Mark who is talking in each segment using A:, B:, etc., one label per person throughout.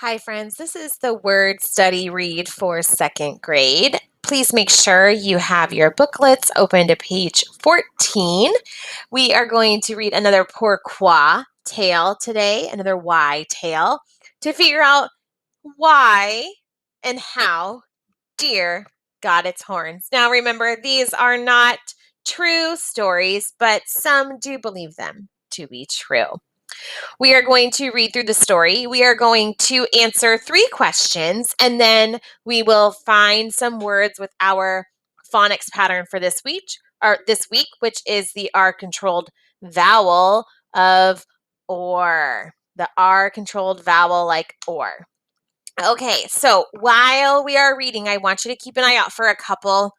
A: Hi, friends. This is the word study read for second grade. Please make sure you have your booklets open to page 14. We are going to read another pourquoi tale today, another why tale, to figure out why and how deer got its horns. Now, remember, these are not true stories, but some do believe them to be true. We are going to read through the story. We are going to answer 3 questions, and then we will find some words with our phonics pattern for this week, which is the R controlled vowel of or. The R controlled vowel like or. Okay, so while we are reading, I want you to keep an eye out for a couple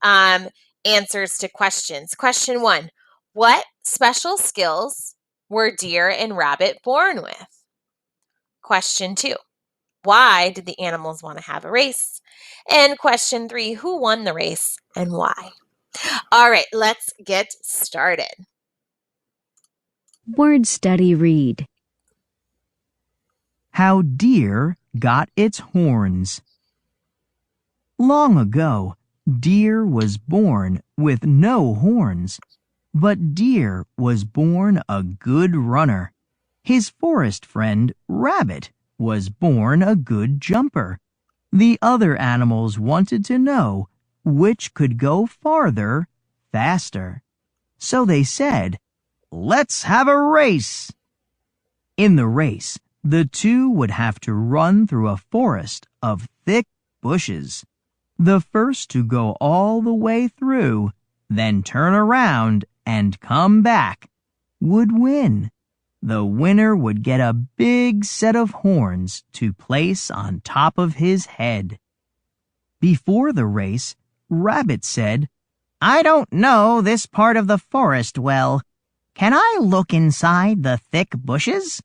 A: answers to questions. Question 1: what special skills were deer and rabbit born with? Question 2: why did the animals want to have a race? And question 3: who won the race and why? All right, let's get started.
B: Word study read.
C: How deer got its horns. Long ago, deer was born with no horns. But deer was born a good runner. His forest friend, rabbit, was born a good jumper. The other animals wanted to know which could go farther, faster. So they said, "Let's have a race." In the race, the two would have to run through a forest of thick bushes. The first to go all the way through, then turn around and come back, would win. The winner would get a big set of horns to place on top of his head. Before the race, Rabbit said, "I don't know this part of the forest well. Can I look inside the thick bushes?"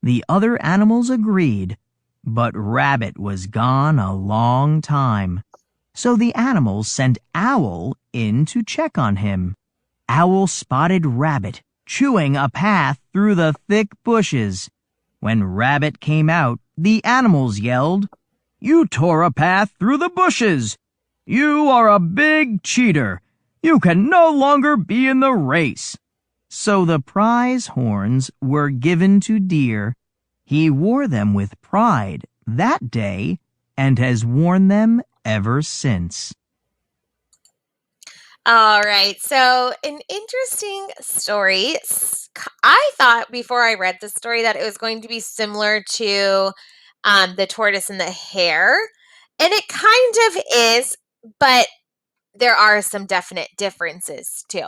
C: The other animals agreed, but Rabbit was gone a long time. So the animals sent Owl in to check on him. Owl spotted Rabbit chewing a path through the thick bushes. When Rabbit came out, the animals yelled, "You tore a path through the bushes! You are a big cheater! You can no longer be in the race!" So the prize horns were given to Deer. He wore them with pride that day and has worn them ever since.
A: All right, so an interesting story. I thought before I read the story that it was going to be similar to the tortoise and the hare, and it kind of is, but there are some definite differences too.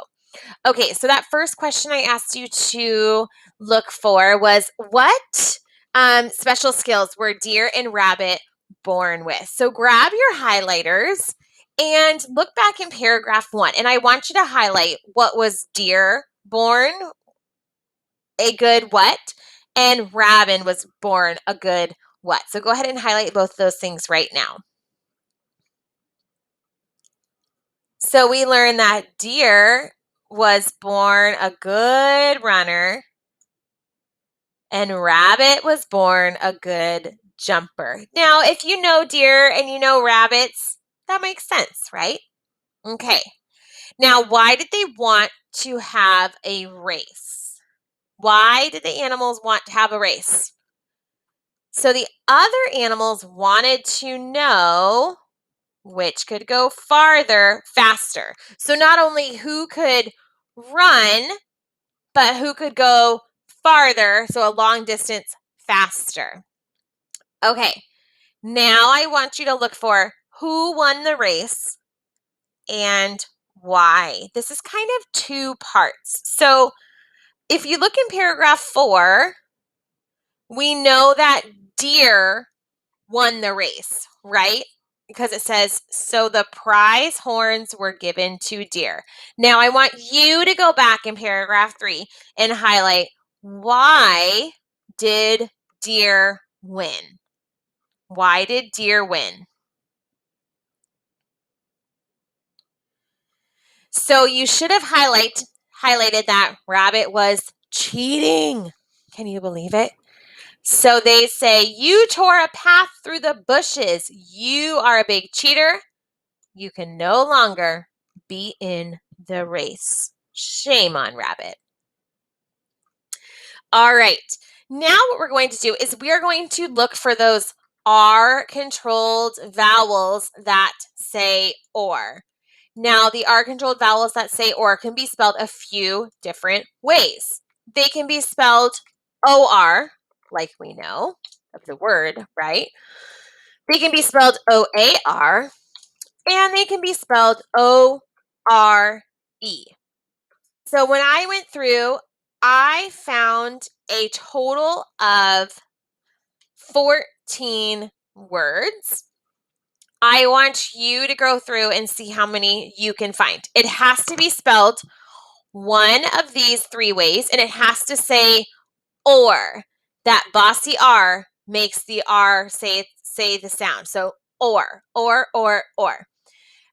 A: Okay, so that first question I asked you to look for was what special skills were deer and rabbit born with? So grab your highlighters and look back in paragraph 1. And I want you to highlight what was deer born a good what, and rabbit was born a good what. So go ahead and highlight both those things right now. So we learned that deer was born a good runner and rabbit was born a good jumper. Now, if you know deer and you know rabbits, that makes sense, right? Okay. Now, why did they want to have a race? Why did the animals want to have a race? So the other animals wanted to know which could go farther, faster. So not only who could run, but who could go farther, so a long distance faster. Okay, now I want you to look for who won the race and why. This is kind of 2 parts. So if you look in paragraph 4, we know that deer won the race, right? Because it says, so the prize horns were given to deer. Now I want you to go back in paragraph 3 and highlight why did deer win? Why did deer win? So you should have highlighted that rabbit was cheating. Can you believe it? So they say, you tore a path through the bushes. You are a big cheater. You can no longer be in the race. Shame on Rabbit. All right. Now what we're going to do is we are going to look for those R-controlled vowels that say or. Now, the R-controlled vowels that say or can be spelled a few different ways. They can be spelled O-R, like we know of the word, right? They can be spelled O-A-R, and they can be spelled O-R-E. So when I went through, I found a total of 14 words. I want you to go through and see how many you can find. It has to be spelled one of these three ways, and it has to say or. That bossy R makes the R say the sound. So or.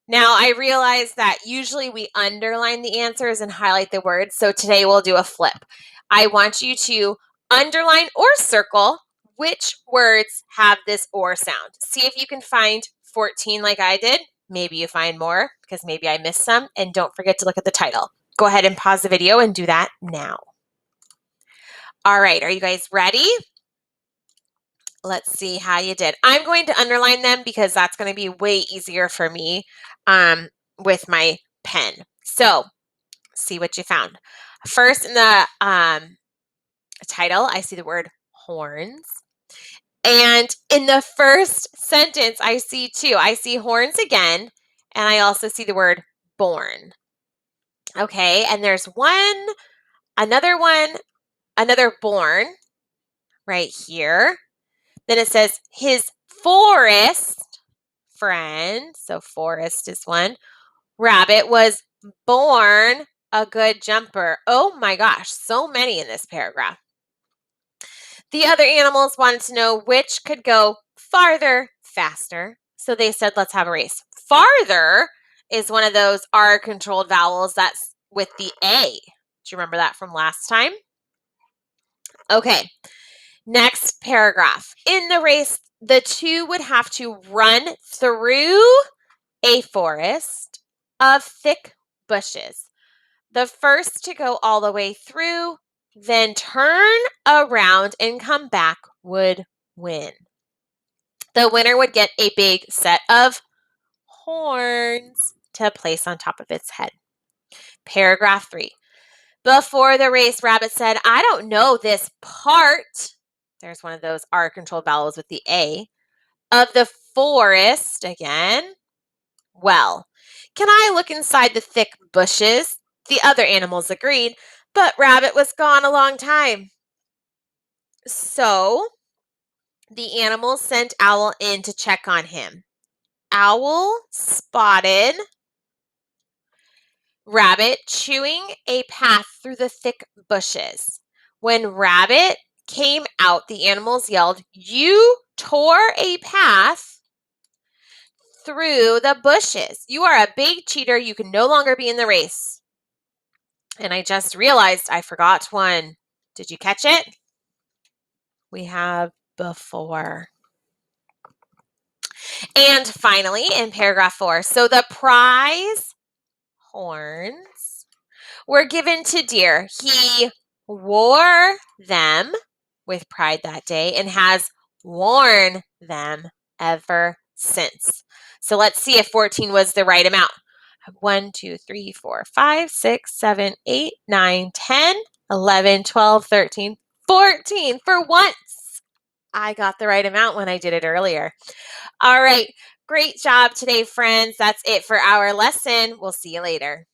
A: Now, I realize that usually we underline the answers and highlight the words, so today we'll do a flip. I want you to underline or circle which words have this or sound. See if you can find 14 like I did. Maybe you find more because maybe I missed some, and don't forget to look at the title. Go ahead and pause the video and do that now. All right, are you guys ready? Let's see how you did. I'm going to underline them because that's going to be way easier for me with my pen. So, see what you found. First, in the title, I see the word horns. And in the first sentence, I see two. I see horns again, and I also see the word born. Okay, and there's another born right here. Then it says his forest friend, so forest is one. Rabbit was born a good jumper. Oh my gosh, so many in this paragraph. The other animals wanted to know which could go farther faster. So they said, let's have a race. Farther is one of those R-controlled vowels that's with the A. Do you remember that from last time? Okay, next paragraph. In the race, the two would have to run through a forest of thick bushes. The first to go all the way through, then turn around and come back would win. The winner would get a big set of horns to place on top of its head. Paragraph 3. Before the race, Rabbit said, I don't know this part. There's one of those R-controlled vowels with the A. Of the forest, again. Well, can I look inside the thick bushes? The other animals agreed, but Rabbit was gone a long time. So the animals sent Owl in to check on him. Owl spotted Rabbit chewing a path through the thick bushes. When Rabbit came out, the animals yelled, You tore a path through the bushes. You are a big cheater. You can no longer be in the race. And I just realized I forgot one. Did you catch it? We have before. And finally, in paragraph 4, so the prize horns were given to Deer. He wore them with pride that day and has worn them ever since. So let's see if 14 was the right amount. 1, 2, 3, 4, 5, 6, 7, 8, 9, 10, 11, 12, 13, 14. For once, I got the right amount when I did it earlier. All right. Great job today, friends. That's it for our lesson. We'll see you later.